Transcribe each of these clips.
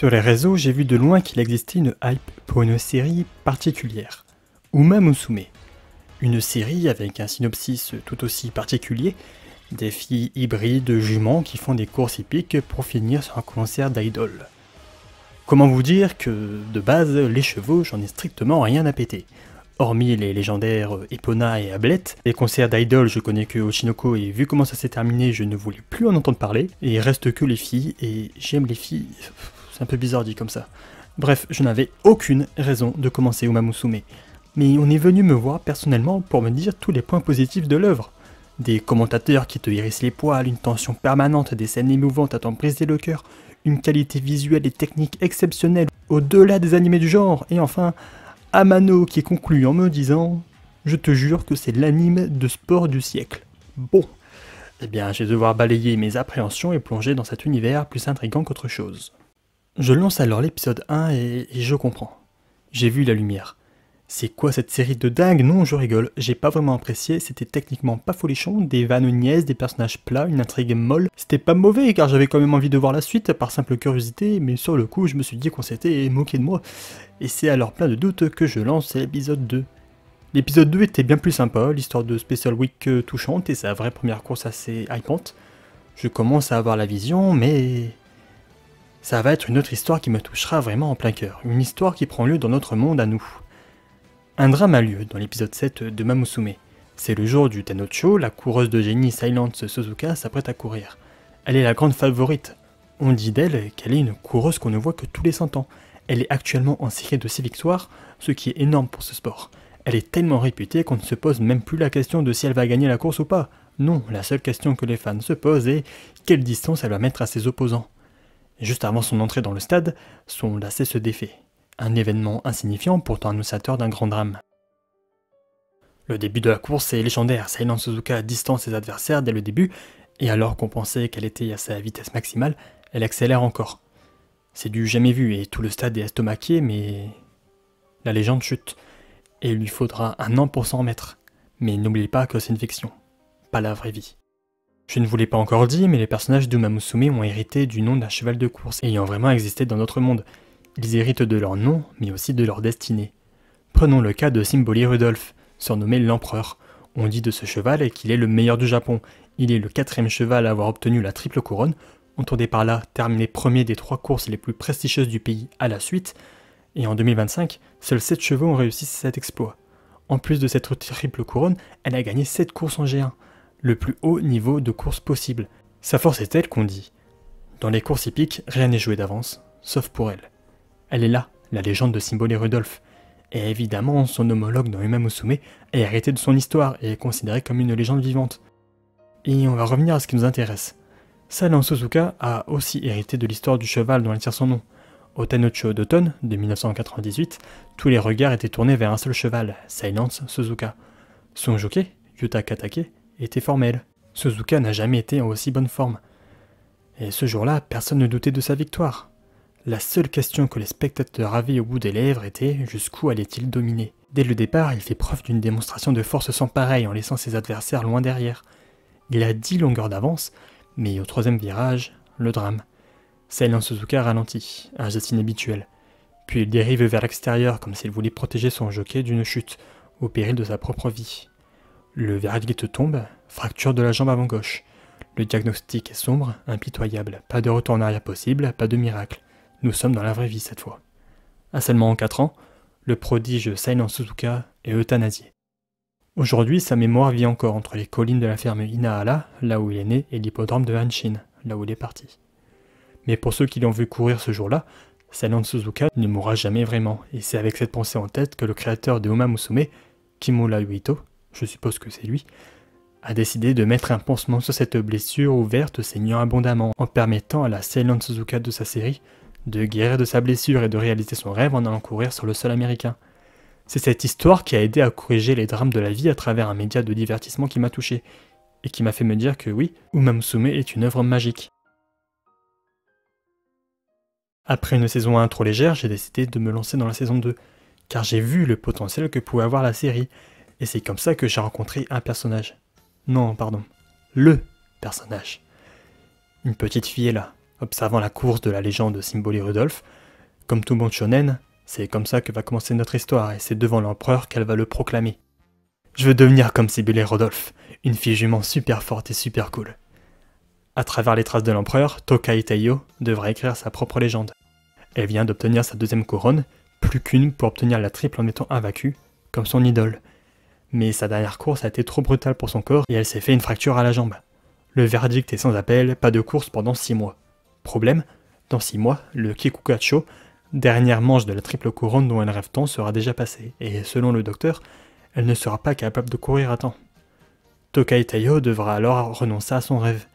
Sur les réseaux, j'ai vu de loin qu'il existait une hype pour une série particulière, Uma Musume. Une série avec un synopsis tout aussi particulier, des filles hybrides juments qui font des courses hippiques pour finir sur un concert d'idoles. Comment vous dire que, de base, les chevaux, j'en ai strictement rien à péter. Hormis les légendaires Epona et Ablette, les concerts d'idoles je connais que Oshinoko et vu comment ça s'est terminé, je ne voulais plus en entendre parler. Et il reste que les filles, et j'aime les filles, c'est un peu bizarre dit comme ça. Bref, je n'avais aucune raison de commencer Uma Musume. Mais on est venu me voir personnellement pour me dire tous les points positifs de l'œuvre. Des commentateurs qui te hérissent les poils, une tension permanente, des scènes émouvantes à t'en briser le cœur, une qualité visuelle et technique exceptionnelle au-delà des animés du genre, et enfin, Amano qui conclut en me disant « Je te jure que c'est l'anime de sport du siècle ». Bon, eh bien je vais devoir balayer mes appréhensions et plonger dans cet univers plus intriguant qu'autre chose. Je lance alors l'épisode 1 et je comprends. J'ai vu la lumière. C'est quoi cette série de dingue? Non, je rigole, j'ai pas vraiment apprécié, c'était techniquement pas folichon, des vannes niaises, des personnages plats, une intrigue molle. C'était pas mauvais car j'avais quand même envie de voir la suite par simple curiosité, mais sur le coup je me suis dit qu'on s'était moqué de moi. Et c'est alors plein de doutes que je lance l'épisode 2. L'épisode 2 était bien plus sympa, l'histoire de Special Week touchante et sa vraie première course assez hypante. Je commence à avoir la vision, mais ça va être une autre histoire qui me touchera vraiment en plein cœur, une histoire qui prend lieu dans notre monde à nous. Un drame a lieu dans l'épisode 7 de Uma Musume. C'est le jour du Tennocho, la coureuse de génie Silence Suzuka s'apprête à courir. Elle est la grande favorite. On dit d'elle qu'elle est une coureuse qu'on ne voit que tous les 100 ans. Elle est actuellement en série de 6 victoires, ce qui est énorme pour ce sport. Elle est tellement réputée qu'on ne se pose même plus la question de si elle va gagner la course ou pas. Non, la seule question que les fans se posent est quelle distance elle va mettre à ses opposants. Et juste avant son entrée dans le stade, son lacet se défait. Un événement insignifiant pourtant annonciateur d'un grand drame. Le début de la course est légendaire, Silence Suzuka distance ses adversaires dès le début, et alors qu'on pensait qu'elle était à sa vitesse maximale, elle accélère encore. C'est du jamais vu et tout le stade est estomaqué, mais la légende chute, et il lui faudra 1 an pour s'en remettre. Mais n'oubliez pas que c'est une fiction, pas la vraie vie. Je ne vous l'ai pas encore dit, mais les personnages d'Uma Musume ont hérité du nom d'un cheval de course ayant vraiment existé dans notre monde. Ils héritent de leur nom, mais aussi de leur destinée. Prenons le cas de Simboli Rudolph, surnommé l'Empereur. On dit de ce cheval qu'il est le meilleur du Japon. Il est le 4e cheval à avoir obtenu la triple couronne, entendez par là terminer premier des 3 courses les plus prestigieuses du pays à la suite, et en 2025, seuls 7 chevaux ont réussi cet exploit. En plus de cette triple couronne, elle a gagné 7 courses en G1, le plus haut niveau de course possible. Sa force est telle qu'on dit. Dans les courses hippiques, rien n'est joué d'avance, sauf pour elle. Elle est là, la légende de Simboli Rudolph. Et évidemment, son homologue dans Uma Musume est hérité de son histoire et est considéré comme une légende vivante. Et on va revenir à ce qui nous intéresse. Silence Suzuka a aussi hérité de l'histoire du cheval dont elle tire son nom. Au Tennocho d'automne de 1998, tous les regards étaient tournés vers un seul cheval, Silence Suzuka. Son jockey, Yuta Katake, était formel. Suzuka n'a jamais été en aussi bonne forme. Et ce jour-là, personne ne doutait de sa victoire. La seule question que les spectateurs avaient au bout des lèvres était jusqu'où allait-il dominer. Dès le départ, il fait preuve d'une démonstration de force sans pareil en laissant ses adversaires loin derrière. Il a 10 longueurs d'avance, mais au 3e virage, le drame. Silence Suzuka ralentit, un geste inhabituel. Puis il dérive vers l'extérieur comme s'il voulait protéger son jockey d'une chute, au péril de sa propre vie. Le verdict tombe, fracture de la jambe avant gauche. Le diagnostic est sombre, impitoyable, pas de retour en arrière possible, pas de miracle. Nous sommes dans la vraie vie cette fois. À seulement 4 ans, le prodige Silence Suzuka est euthanasié. Aujourd'hui, sa mémoire vit encore entre les collines de la ferme Inahara, là où il est né, et l'hippodrome de Hanshin, là où il est parti. Mais pour ceux qui l'ont vu courir ce jour-là, Silence Suzuka ne mourra jamais vraiment, et c'est avec cette pensée en tête que le créateur de Uma Musume, Kimura Yuito, je suppose que c'est lui, a décidé de mettre un pansement sur cette blessure ouverte saignant abondamment, en permettant à la Silence Suzuka de sa série de guérir de sa blessure et de réaliser son rêve en allant courir sur le sol américain. C'est cette histoire qui a aidé à corriger les drames de la vie à travers un média de divertissement qui m'a touché, et qui m'a fait me dire que oui, Uma Musume est une œuvre magique. Après une saison 1 trop légère, j'ai décidé de me lancer dans la saison 2, car j'ai vu le potentiel que pouvait avoir la série, et c'est comme ça que j'ai rencontré un personnage. Non, pardon, le personnage. Une petite fille est là, observant la course de la légende Symboli Rudolph. Comme tout bon shonen, c'est comme ça que va commencer notre histoire, et c'est devant l'empereur qu'elle va le proclamer. Je veux devenir comme Symboli Rudolph, une fille jument super forte et super cool. À travers les traces de l'empereur, Tokai Taiyo devra écrire sa propre légende. Elle vient d'obtenir sa deuxième couronne, plus qu'une pour obtenir la triple en étant invaincue, comme son idole. Mais sa dernière course a été trop brutale pour son corps et elle s'est fait une fracture à la jambe. Le verdict est sans appel, pas de course pendant 6 mois. Problème, dans 6 mois, le Kikukacho, dernière manche de la triple couronne dont elle rêve tant, sera déjà passée, et selon le docteur, elle ne sera pas capable de courir à temps. Tokai Taiyo devra alors renoncer à son rêve.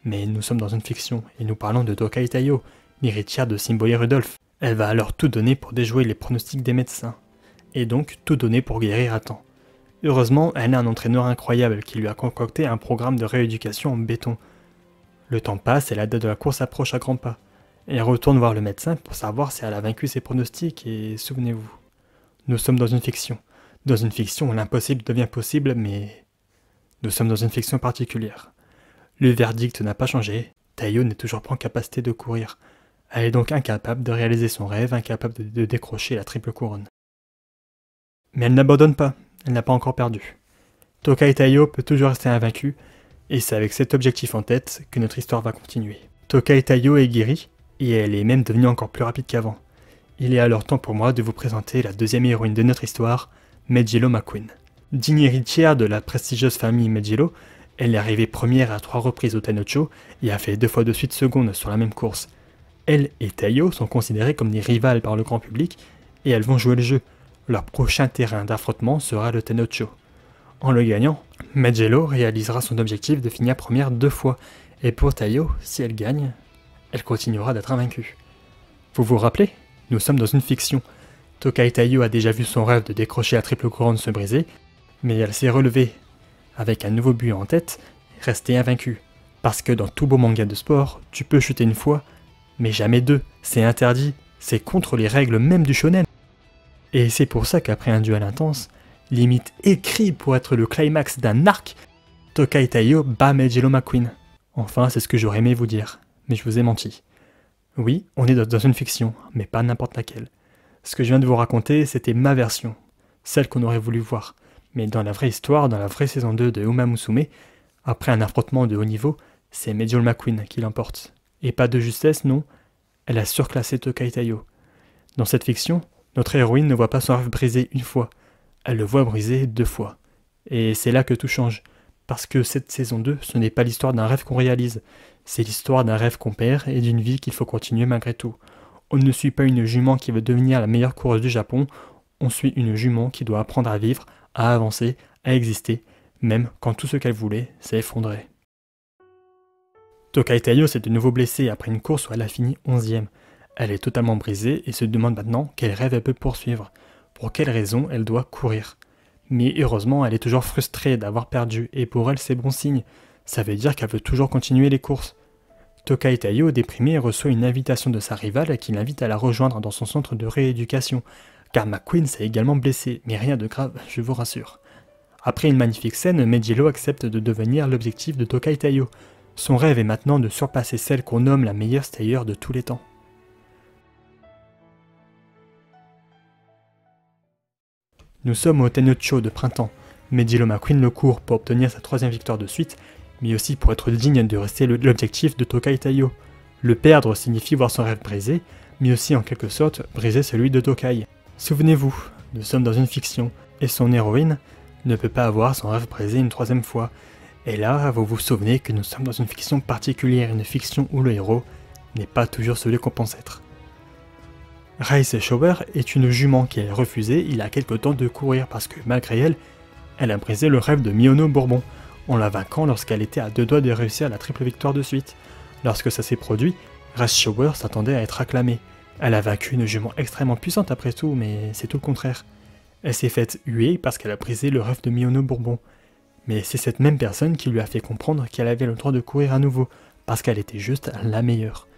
Mais nous sommes dans une fiction, et nous parlons de Tokai Taiyo, l'héritière de Symboli Rudolph. Elle va alors tout donner pour déjouer les pronostics des médecins, et donc tout donner pour guérir à temps. Heureusement, elle a un entraîneur incroyable qui lui a concocté un programme de rééducation en béton. Le temps passe et la date de la course approche à grands pas. Elle retourne voir le médecin pour savoir si elle a vaincu ses pronostics et souvenez-vous, nous sommes dans une fiction. Dans une fiction où l'impossible devient possible, mais nous sommes dans une fiction particulière. Le verdict n'a pas changé, Taiyo n'est toujours pas en capacité de courir. Elle est donc incapable de réaliser son rêve, incapable de décrocher la triple couronne. Mais elle n'abandonne pas, elle n'a pas encore perdu. Tokai Taiyo peut toujours rester invaincue, et c'est avec cet objectif en tête que notre histoire va continuer. Tokai Taiyo est guérie, et elle est même devenue encore plus rapide qu'avant. Il est alors temps pour moi de vous présenter la deuxième héroïne de notre histoire, Meijiro McQueen. Digne héritière de la prestigieuse famille Meijiro, elle est arrivée première à 3 reprises au Tennocho et a fait 2 fois de suite seconde sur la même course. Elle et Taiyo sont considérées comme des rivales par le grand public, et elles vont jouer le jeu. Leur prochain terrain d'affrontement sera le Tennocho. En le gagnant, Meijiro réalisera son objectif de finir première 2 fois, et pour Taiyo, si elle gagne, elle continuera d'être invaincue. Vous vous rappelez? Nous sommes dans une fiction. Tokai Taiyo a déjà vu son rêve de décrocher la triple couronne se briser, mais elle s'est relevée, avec un nouveau but en tête, rester invaincue. Parce que dans tout beau manga de sport, tu peux chuter une fois, mais jamais 2, c'est interdit, c'est contre les règles même du shonen. Et c'est pour ça qu'après un duel intense, limite écrit pour être le climax d'un arc, Tokai Taiyo bat Meijiro McQueen. Enfin, c'est ce que j'aurais aimé vous dire, mais je vous ai menti. Oui, on est dans une fiction, mais pas n'importe laquelle. Ce que je viens de vous raconter, c'était ma version, celle qu'on aurait voulu voir. Mais dans la vraie histoire, dans la vraie saison 2 de Uma Musume, après un affrontement de haut niveau, c'est Meijiro McQueen qui l'emporte. Et pas de justesse, non, elle a surclassé Tokai Taiyo. Dans cette fiction, notre héroïne ne voit pas son rêve brisé une fois, elle le voit brisé 2 fois. Et c'est là que tout change, parce que cette saison 2, ce n'est pas l'histoire d'un rêve qu'on réalise, c'est l'histoire d'un rêve qu'on perd et d'une vie qu'il faut continuer malgré tout. On ne suit pas une jument qui veut devenir la meilleure coureuse du Japon, on suit une jument qui doit apprendre à vivre, à avancer, à exister, même quand tout ce qu'elle voulait s'est effondré. Tokai Taiyo s'est de nouveau blessée après une course où elle a fini 11e. Elle est totalement brisée et se demande maintenant quel rêve elle peut poursuivre, pour quelle raison elle doit courir. Mais heureusement, elle est toujours frustrée d'avoir perdu, et pour elle c'est bon signe, ça veut dire qu'elle veut toujours continuer les courses. Tokai Taiyo, déprimée, reçoit une invitation de sa rivale qui l'invite à la rejoindre dans son centre de rééducation, car McQueen s'est également blessée, mais rien de grave, je vous rassure. Après une magnifique scène, Meijiro accepte de devenir l'objectif de Tokai Taiyo. Son rêve est maintenant de surpasser celle qu'on nomme la meilleure stayeur de tous les temps. Nous sommes au Tennocho de printemps. Meijiro McQueen le court pour obtenir sa 3e victoire de suite, mais aussi pour être digne de rester l'objectif de Tokai Taiyo. Le perdre signifie voir son rêve brisé, mais aussi en quelque sorte briser celui de Tokai. Souvenez-vous, nous sommes dans une fiction, et son héroïne ne peut pas avoir son rêve brisé une 3e fois. Et là, vous vous souvenez que nous sommes dans une fiction particulière, une fiction où le héros n'est pas toujours celui qu'on pense être. Rice Shower est une jument qui a refusé il y a quelque temps de courir parce que malgré elle, elle a brisé le rêve de Miyono Bourbon, en la vainquant lorsqu'elle était à 2 doigts de réussir la triple victoire de suite. Lorsque ça s'est produit, Rice Shower s'attendait à être acclamée. Elle a vaincu une jument extrêmement puissante après tout, mais c'est tout le contraire. Elle s'est faite huer parce qu'elle a brisé le rêve de Miyono Bourbon. Mais c'est cette même personne qui lui a fait comprendre qu'elle avait le droit de courir à nouveau, parce qu'elle était juste la meilleure.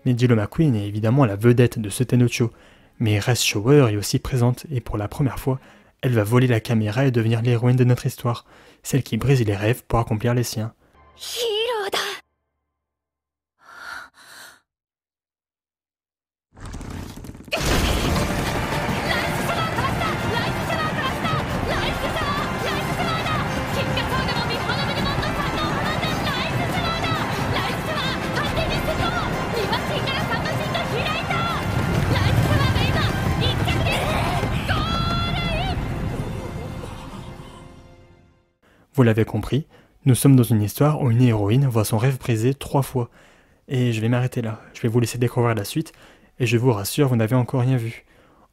Meijiro McQueen est évidemment la vedette de ce Tennocho, mais Rice Shower est aussi présente, et pour la première fois, elle va voler la caméra et devenir l'héroïne de notre histoire, celle qui brise les rêves pour accomplir les siens. Vous l'avez compris, nous sommes dans une histoire où une héroïne voit son rêve brisé 3 fois. Et je vais m'arrêter là, je vais vous laisser découvrir la suite, et je vous rassure, vous n'avez encore rien vu.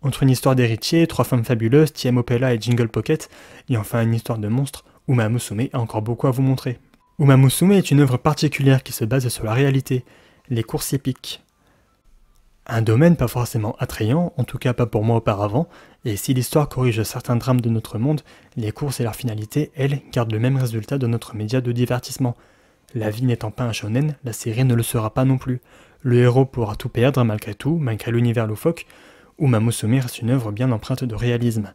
Entre une histoire d'héritier, 3 femmes fabuleuses, TM Opella et Jingle Pocket, et enfin une histoire de monstre, Uma Musume a encore beaucoup à vous montrer. Uma Musume est une œuvre particulière qui se base sur la réalité, les courses hippiques. Un domaine pas forcément attrayant, en tout cas pas pour moi auparavant, et si l'histoire corrige certains drames de notre monde, les courses et leur finalité, elles, gardent le même résultat de notre média de divertissement. La vie n'étant pas un shonen, la série ne le sera pas non plus. Le héros pourra tout perdre malgré l'univers loufoque, Uma Musume reste une œuvre bien empreinte de réalisme.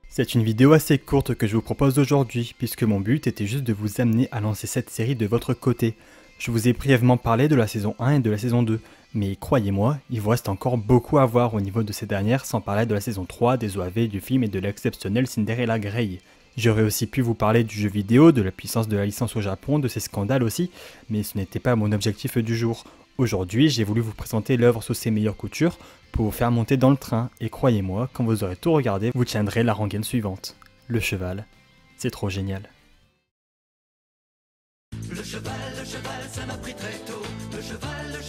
C'est une vidéo assez courte que je vous propose aujourd'hui, puisque mon but était juste de vous amener à lancer cette série de votre côté. Je vous ai brièvement parlé de la saison 1 et de la saison 2, mais croyez-moi, il vous reste encore beaucoup à voir au niveau de ces dernières, sans parler de la saison 3, des OAV, du film et de l'exceptionnel Cinderella Grey. J'aurais aussi pu vous parler du jeu vidéo, de la puissance de la licence au Japon, de ses scandales aussi, mais ce n'était pas mon objectif du jour. Aujourd'hui, j'ai voulu vous présenter l'œuvre sous ses meilleures coutures pour vous faire monter dans le train, et croyez-moi, quand vous aurez tout regardé, vous tiendrez la rengaine suivante. Le cheval, c'est trop génial. Le cheval, ça m'a pris très tôt. Le cheval,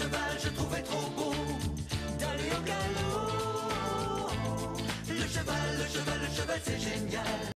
je trouvais trop beau d'aller au galop. Le cheval, c'est génial.